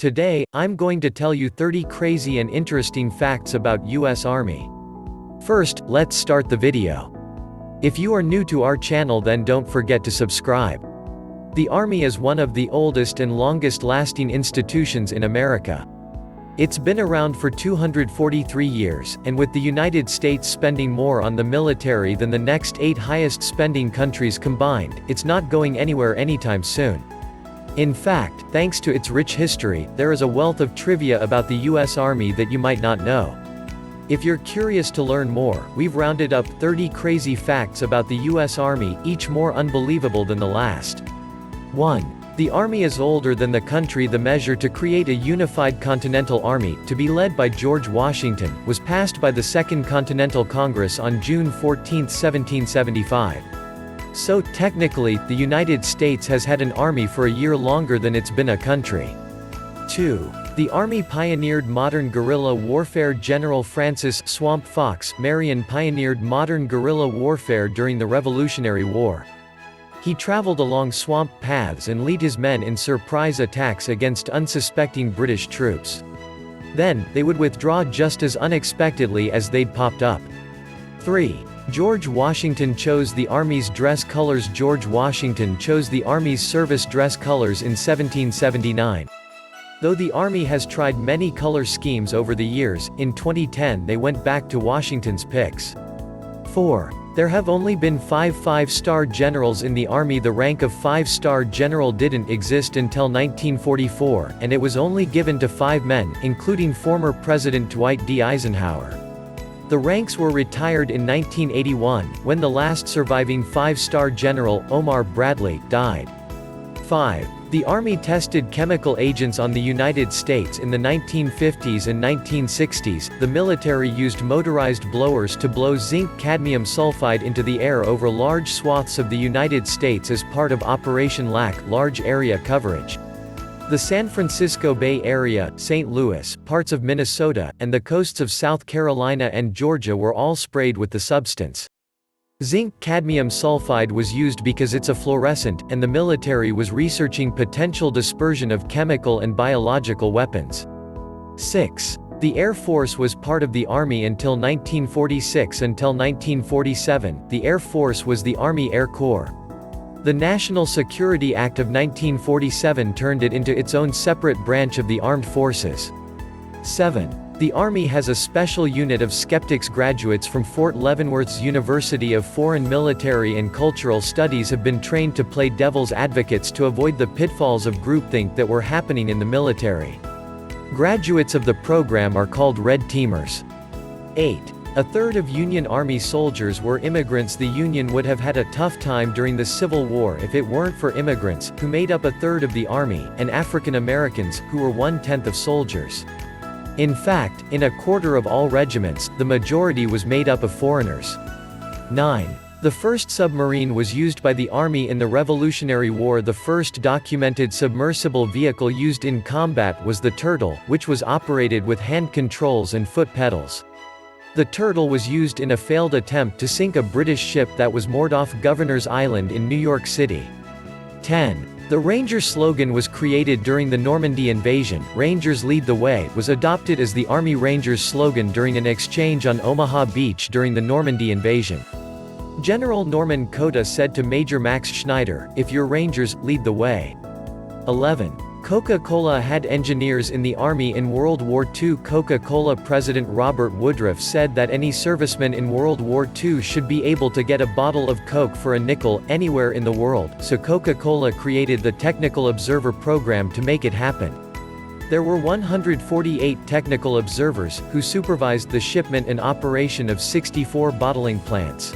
Today, I'm going to tell you 30 crazy and interesting facts about U.S. Army. First, let's start the video. If you are new to our channel, then don't forget to subscribe. The Army is one of the oldest and longest-lasting institutions in America. It's been around for 243 years, and with the United States spending more on the military than the next 8 highest spending countries combined, it's not going anywhere anytime soon. In fact, thanks to its rich history, there is a wealth of trivia about the U.S. Army that you might not know. If you're curious to learn more, we've rounded up 30 crazy facts about the U.S. Army, each more unbelievable than the last. 1. The Army is older than the country. The measure to create a unified Continental Army, to be led by George Washington, was passed by the Second Continental Congress on June 14, 1775. So, technically, the United States has had an army for a year longer than it's been a country. 2. The Army pioneered modern guerrilla warfare. General Francis "Swamp Fox" Marion pioneered modern guerrilla warfare during the Revolutionary War. He traveled along swamp paths and led his men in surprise attacks against unsuspecting British troops. Then, they would withdraw just as unexpectedly as they'd popped up. 3. George Washington chose the Army's dress colors. George Washington chose the Army's service dress colors in 1779. Though the Army has tried many color schemes over the years, in 2010 they went back to Washington's picks. 4. There have only been 5 5-star generals in the Army. The rank of 5-star general didn't exist until 1944, and it was only given to 5 men, including former President Dwight D. Eisenhower. The ranks were retired in 1981, when the last surviving 5-star general, Omar Bradley, died. 5. The Army tested chemical agents on the United States in the 1950s and 1960s. The military used motorized blowers to blow zinc cadmium sulfide into the air over large swaths of the United States as part of Operation LAC, large area coverage. The San Francisco Bay Area, St. Louis, parts of Minnesota, and the coasts of South Carolina and Georgia were all sprayed with the substance. Zinc cadmium sulfide was used because it's a fluorescent, and the military was researching potential dispersion of chemical and biological weapons. 6. The Air Force was part of the Army until 1946. Until 1947, the Air Force was the Army Air Corps. The National Security Act of 1947 turned it into its own separate branch of the armed forces. 7. The Army has a special unit of Skeptics. Graduates from Fort Leavenworth's University of Foreign Military and Cultural Studies have been trained to play devil's advocates to avoid the pitfalls of groupthink that were happening in the military. Graduates of the program are called Red Teamers. 8. A third of Union Army soldiers were immigrants. The Union would have had a tough time during the Civil War if it weren't for immigrants, who made up a third of the Army, and African Americans, who were 1/10 of soldiers. In fact, in a quarter of all regiments, the majority was made up of foreigners. 9. The first submarine was used by the Army in the Revolutionary War. The first documented submersible vehicle used in combat was the Turtle, which was operated with hand controls and foot pedals. The Turtle was used in a failed attempt to sink a British ship that was moored off Governor's Island in New York City. 10. The Ranger slogan was created during the Normandy invasion. "Rangers lead the way" was adopted as the Army Rangers slogan during an exchange on Omaha Beach during the Normandy invasion. General Norman Cota said to Major Max Schneider, "If your Rangers, lead the way." 11. Coca-Cola had engineers in the Army in World War II. Coca-Cola President Robert Woodruff said that any serviceman in World War II should be able to get a bottle of Coke for a nickel, anywhere in the world, so Coca-Cola created the Technical Observer Program to make it happen. There were 148 technical observers, who supervised the shipment and operation of 64 bottling plants.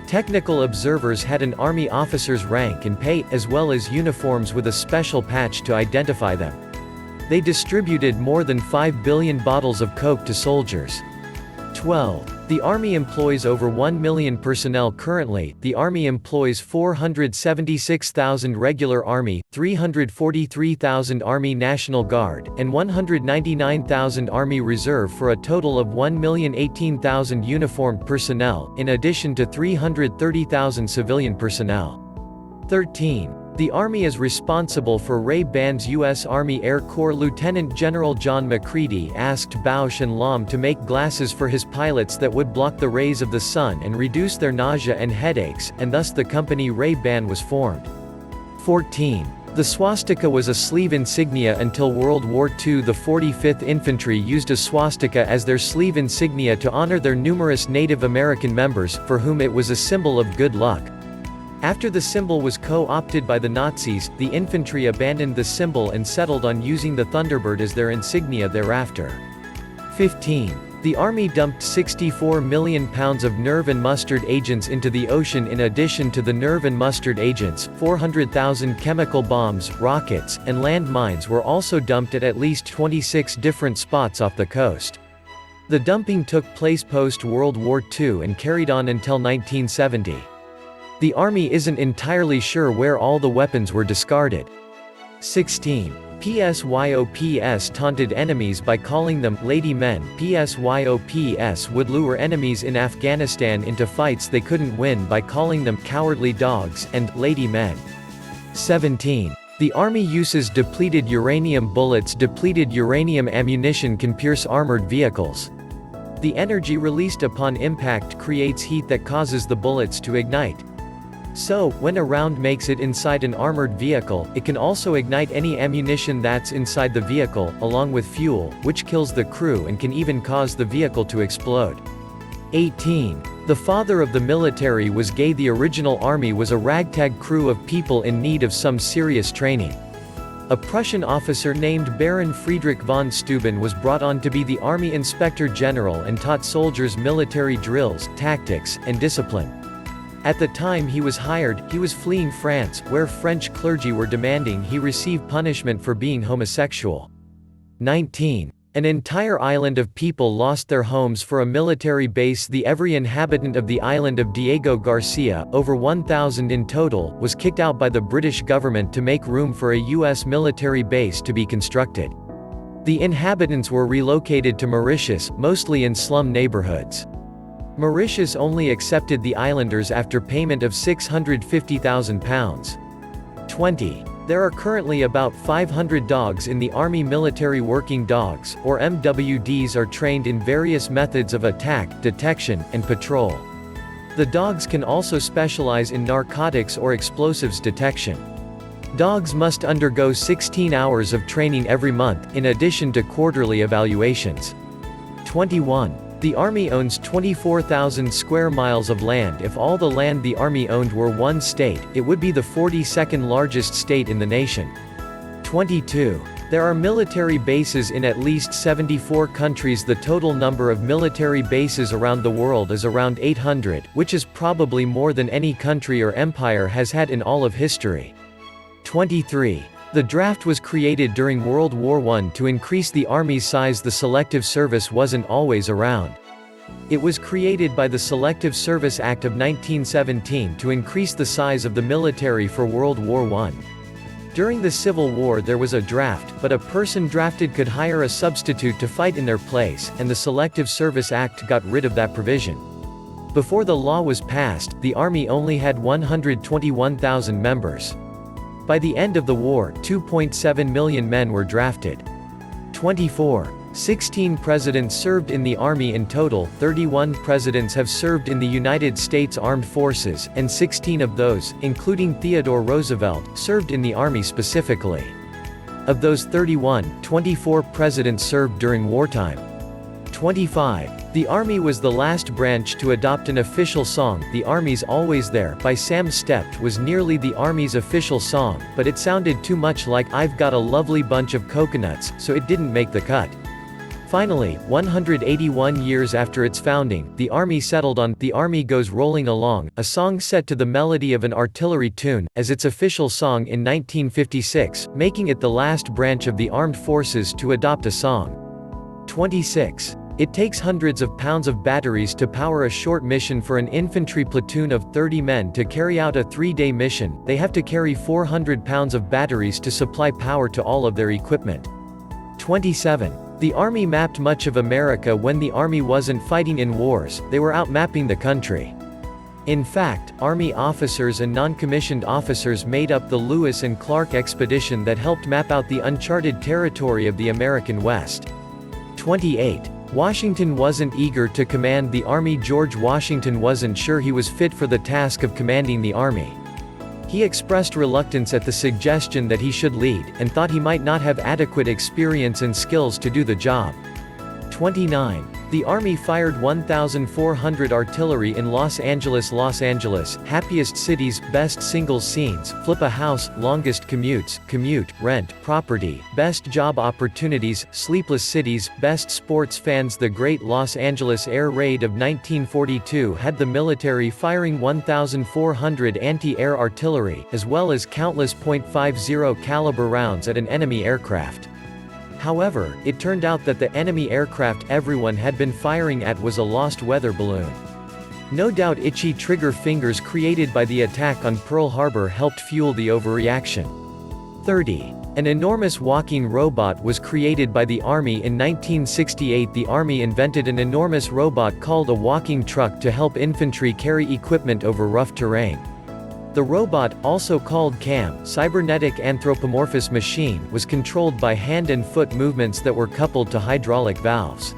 Technical observers had an Army officer's rank and pay, as well as uniforms with a special patch to identify them. They distributed more than 5 billion bottles of Coke to soldiers. 12. The Army employs over 1 million personnel. Currently, the Army employs 476,000 regular Army, 343,000 Army National Guard, and 199,000 Army Reserve for a total of 1,018,000 uniformed personnel, in addition to 330,000 civilian personnel. 13. The Army is responsible for Ray-Ban's U.S. Army Air Corps Lieutenant General John MacCready asked Bausch Lomb to make glasses for his pilots that would block the rays of the sun and reduce their nausea and headaches, and thus the company Ray-Ban was formed. 14. The swastika was a sleeve insignia until World War II. The 45th Infantry used a swastika as their sleeve insignia to honor their numerous Native American members, for whom it was a symbol of good luck. After the symbol was co-opted by the Nazis, the infantry abandoned the symbol and settled on using the Thunderbird as their insignia thereafter. 15. The Army dumped 64 million pounds of nerve and mustard agents into the ocean. In addition to the nerve and mustard agents, 400,000 chemical bombs, rockets, and land mines were also dumped at least 26 different spots off the coast. The dumping took place post-World War II and carried on until 1970. The Army isn't entirely sure where all the weapons were discarded. 16. PSYOPs taunted enemies by calling them "lady men." PSYOPs would lure enemies in Afghanistan into fights they couldn't win by calling them "cowardly dogs" and "lady men." 17. The Army uses depleted uranium bullets. Depleted uranium ammunition can pierce armored vehicles. The energy released upon impact creates heat that causes the bullets to ignite. So, when a round makes it inside an armored vehicle, it can also ignite any ammunition that's inside the vehicle, along with fuel, which kills the crew and can even cause the vehicle to explode. 18. The father of the military was gay. The original Army was a ragtag crew of people in need of some serious training. A Prussian officer named Baron Friedrich von Steuben was brought on to be the Army Inspector General and taught soldiers military drills, tactics, and discipline. At the time he was hired, he was fleeing France, where French clergy were demanding he receive punishment for being homosexual. 19. An entire island of people lost their homes for a military base. Every inhabitant of the island of Diego Garcia, over 1,000 in total, was kicked out by the British government to make room for a U.S. military base to be constructed. The inhabitants were relocated to Mauritius, mostly in slum neighborhoods. Mauritius only accepted the islanders after payment of £650,000. 20. There are currently about 500 dogs in the Army. Military working dogs, or MWDs, are trained in various methods of attack, detection, and patrol. The dogs can also specialize in narcotics or explosives detection. Dogs must undergo 16 hours of training every month, in addition to quarterly evaluations. 21. The Army owns 24,000 square miles of land. If all the land the Army owned were one state, it would be the 42nd largest state in the nation. 22. There are military bases in at least 74 countries. The total number of military bases around the world is around 800, which is probably more than any country or empire has had in all of history. 23. The draft was created during World War I to increase the Army's size. The Selective Service wasn't always around. It was created by the Selective Service Act of 1917 to increase the size of the military for World War I. During the Civil War there was a draft, but a person drafted could hire a substitute to fight in their place, and the Selective Service Act got rid of that provision. Before the law was passed, the Army only had 121,000 members. By the end of the war, 2.7 million men were drafted. 24. 16 presidents served in the Army in total. 31 presidents have served in the United States Armed Forces, and 16 of those, including Theodore Roosevelt, served in the Army specifically. Of those 31, 24 presidents served during wartime. 25. The Army was the last branch to adopt an official song. The Army's Always There by Sam Stept was nearly the Army's official song, but it sounded too much like I've Got a Lovely Bunch of Coconuts, so it didn't make the cut. Finally, 181 years after its founding, the Army settled on The Army Goes Rolling Along, a song set to the melody of an artillery tune, as its official song in 1956, making it the last branch of the armed forces to adopt a song. 26. It takes hundreds of pounds of batteries to power a short mission. For an infantry platoon of 30 men to carry out a 3-day mission, they have to carry 400 pounds of batteries to supply power to all of their equipment. 27. The Army mapped much of America. When the Army wasn't fighting in wars, they were out mapping the country. In fact, Army officers and non-commissioned officers made up the Lewis and Clark expedition that helped map out the uncharted territory of the American West. 28. Washington wasn't eager to command the Army. George Washington wasn't sure he was fit for the task of commanding the Army. He expressed reluctance at the suggestion that he should lead, and thought he might not have adequate experience and skills to do the job. 29. The Army fired 1,400 artillery in Los Angeles. Los Angeles, happiest cities, best singles scenes, flip a house, longest commutes, commute, rent, property, best job opportunities, sleepless cities, best sports fans. The Great Los Angeles Air Raid of 1942 had the military firing 1,400 anti-air artillery, as well as countless .50 caliber rounds at an enemy aircraft. However, it turned out that the enemy aircraft everyone had been firing at was a lost weather balloon. No doubt itchy trigger fingers created by the attack on Pearl Harbor helped fuel the overreaction. 30. An enormous walking robot was created by the Army in 1968. The Army invented an enormous robot called a walking truck to help infantry carry equipment over rough terrain. The robot, also called CAM, cybernetic anthropomorphous machine, was controlled by hand and foot movements that were coupled to hydraulic valves.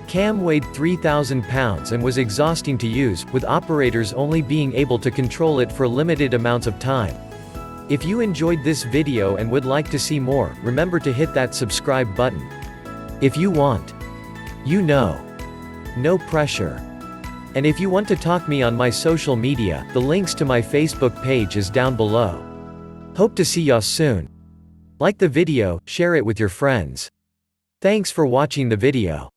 CAM weighed 3,000 pounds and was exhausting to use, with operators only being able to control it for limited amounts of time. If you enjoyed this video and would like to see more, remember to hit that subscribe button. If you want, you know, no pressure. And if you want to talk me on my social media, the links to my Facebook page is down below. Hope to see y'all soon. Like the video, share it with your friends. Thanks for watching the video.